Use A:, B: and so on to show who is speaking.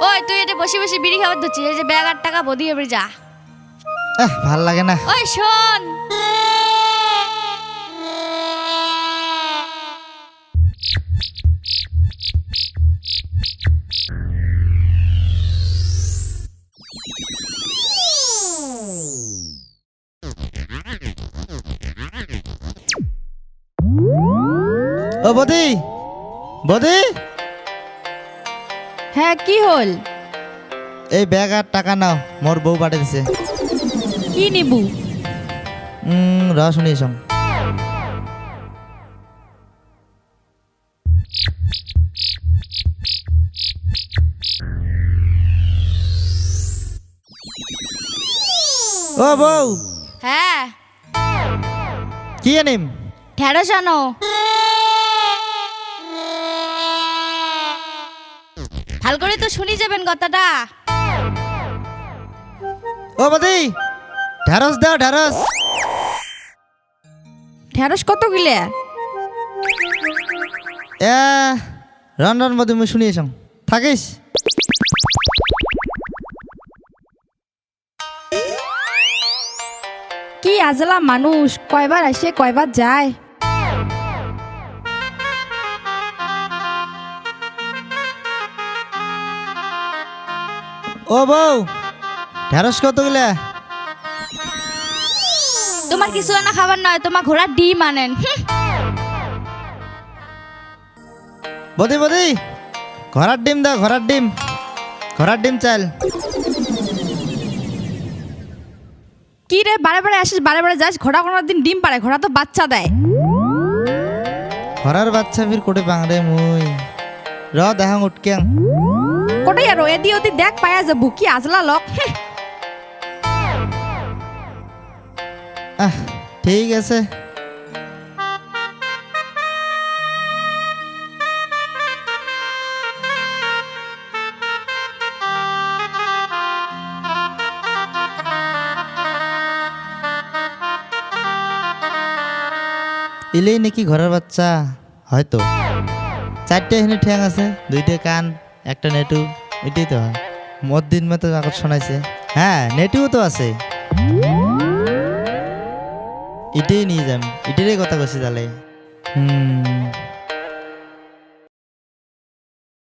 A: ওই তুই এটা বসে বসে বিড়ি খাবার ধরছিস, এই যে ব্যাগ 8 টাকা বদি এবারে যা।
B: ভাল লাগে না।
A: ওই শোন,
B: ও বদি, বদি,
A: হ্যাঁ কি হল?
B: এই ব্যাগ আর টাকা নাও, মোর বউ পাঠিয়ে দিছে।
A: কি নিবু?
B: রস শুনিস। ও বউ,
A: হ্যাঁ
B: কি আনিম?
A: ঢেঁড়স আনো। ভাল করে তো শুনি যাবেন কথাটা।
B: ও বদি, ঢেঁড়স দাও, ঢেঁড়স।
A: ঢেঁড়স কত কিলে?
B: রন রন বদি, মুই শুনিস থাকিস।
A: কি আজলা মানুষ, কয়বার আসে কয়বার যায়।
B: ও বউ, ঢেঁড়স কত গিলা?
A: তোমার কিছু না খাবার নয়, তোমার ঘোড়ার ডিম আনেন।
B: বদি বদি, ঘোড়ার ডিম দাও, ঘোড়ার ডিম, ঘোড়ার ডিম চাল।
A: কি রে বারে বারে আসিস, বারে বারে যাস? ঘোড়া কোনো দিন ডিম পারে? ঘোড়া তো বাচ্চা দেয়।
B: ঘোড়ার বাচ্চা ফির কোটে পাংরে মুই র দেখাং উঠকে।
A: কোটাই আর এদি ওদি দেখ পায়া যাবো। কি আজলা লোক।
B: ঠিক আছে। ইলেই নাকি ঘরের বাচ্চা? হয়তো। 4টে এখানে ঠ্যাং আছে, 2টে কান, একটা নেটু, এটাই তো হয়। মোর দিন মতো আগত শোনাইছে। হ্যাঁ, নেটুও তো আছে। এটাই নিয়ে যাম, এটারই কথা কছি তাহলে।